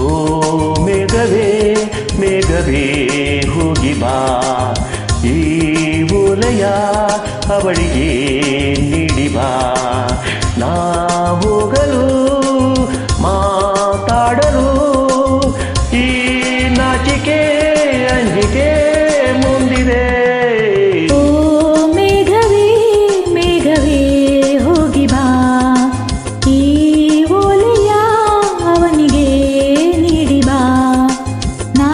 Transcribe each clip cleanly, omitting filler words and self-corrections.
ಓ ಮೇಘವೇ ಮೇಘವೇ ಹೋಗಿ ಬಾ, ಈ ಓಲೆಯ ಅವಳಿಗೆ ನೀಡಿ ಬಾ. ನಾ ಹೋಗಲು ಮಾತಾಡಲು ಈ ನಾಚಿಕೆ ಅಂಜಿಕೆ ಮುಂದಿದೆ. ಓ ಮೇಘವೇ ಮೇಘವೇ ಹೋಗಿ ಬಾ, ಈ ಓಲೆಯ ಅವನಿಗೆ ನೀಡಿ ಬಾ. ನಾ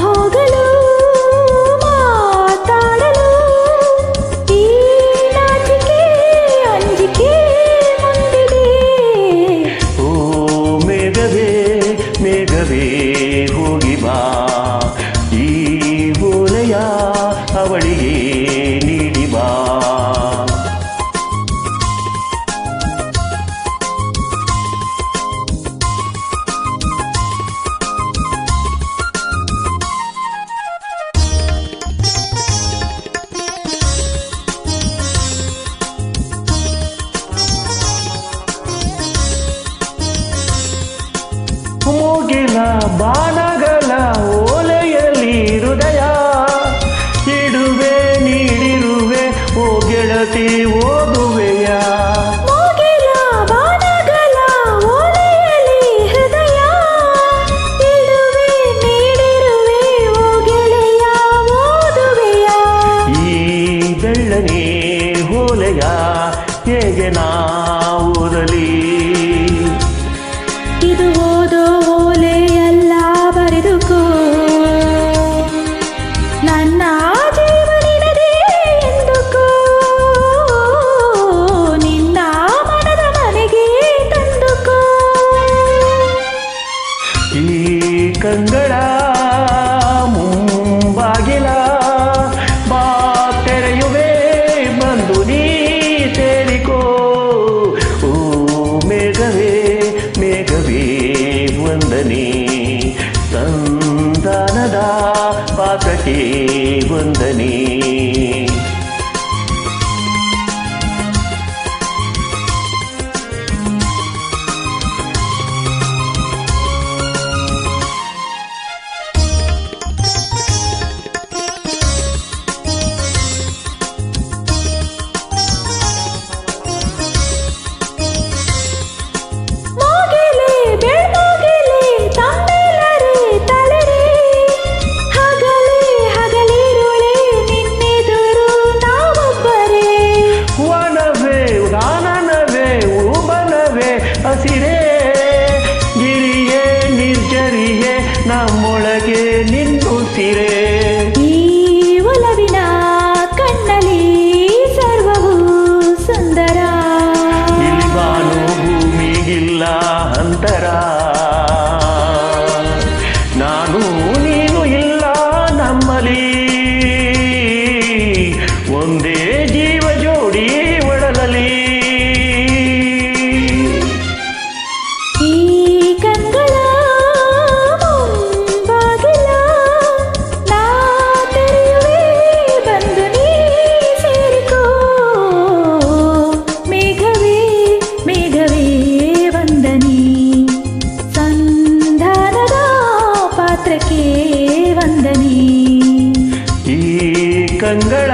ಹೋಗಲು ಮಾತಾಡಲು ಈ ನಾಚಿಕೆ ಅಂಜಿಕೆ ಮುಂದಿದೆ. ಓ ಮೇಘವೇ ಮೇಘವೇ ಹೋಗಿ ಬಾ, ಈ ಓಲೆಯ ಅವಳಿಗೆ ನೀಡಿ ಬಾ. ಮೂಗಿಲ ಬಾಣಗಳ ಓಲೆಯಲ್ಲಿ ಹೃದಯ ಇಡುವೆ ನೀಡಿರುವೆ, ಓ ಗೆಳತಿ ಓದುವೆಯ. ಮೂಗಿಲ ಬಾಣಗಳ ಓಲೆಯಲ್ಲಿ ಹೃದಯ ಇಡುವೆ ನೀಡಿರುವೆ, ಓ ಗೆಳೆಯ ಓದುವೆಯ. ಈ ಬೆಳ್ಳನೆ ಓಲೆಯ ಹೇಗೆ ನಾ ಓದಲಿ? ಇದು ಓದೋ ಓಲೆಯಲ್ಲ, ಬರೆದುಕೋ. ನನ್ನ ಜೀವ ನಿನದೇ ಎಂದುಕೋ, ನಿನ್ನ ಮನದ ಮನೆಗೆ ತಂದುಕೋ. ಈ ಕಂಗಳ ಮುಂಬಾಗಿಲ ಬಾ ತೆರೆಯುವೆ, ಬಂದು ನೀ ಸೇರಿಕೋ. ಓ ಮೇಘವೇ ಮೇಘವೇ ವಂದನೆ, ಸಂಧಾನದ ಪಾತ್ರಕ್ಕೆ ವಂದನೆ. ಮೂಗಿಲೆ ಬೆಳ್ಮೂಗಿಲೆ ತಮ್ಮೆಲ್ಲರೇ ತಲೆರೆ, ಹಗಲೇ ಹಗಲಿರುಳೆ ನಿನ್ನೆದುರು ನಾವೊಬ್ಬರೇ. ವನವೇ ಗಾನನವೇ ಉಬನವೇ ಹಸಿರೇ, ಗಿರಿಯೇ ನಿರ್ಜರಿಯೇ ನಮ್ಮೊಳಗೆ ನಿನ್ನುಸಿರೇ. ಈ ಒಲವಿನ ಕಣ್ಣಲ್ಲಿ ಸರ್ವವೂ ಸುಂದರ, ಇಲ್ಲಿ ಬಾನು ಭೂಮಿಗಿಲ್ಲ ಅಂತರ, ನಾನು ನೀನು ಇಲ್ಲ ನಮ್ಮಲ್ಲಿ, ಒಂದೇ ಜೀವ ಜೋಡಿ ಒಡಲಲಿ. ಈ ಕಣ್ಗಳ ಮುಂಬಾಗಿಲ ನಾ ತೆರೆಯುವೆ, ಬಂದು ನೀ ಸೇರಿಕೋ. ಮೇಘವೇ ಮೇಘವೇ ವಂದನೆ, ಸಂಧಾನದ ಪಾತ್ರಕ್ಕೆ ವಂದನೆ. ಈ ಕಂಗಳ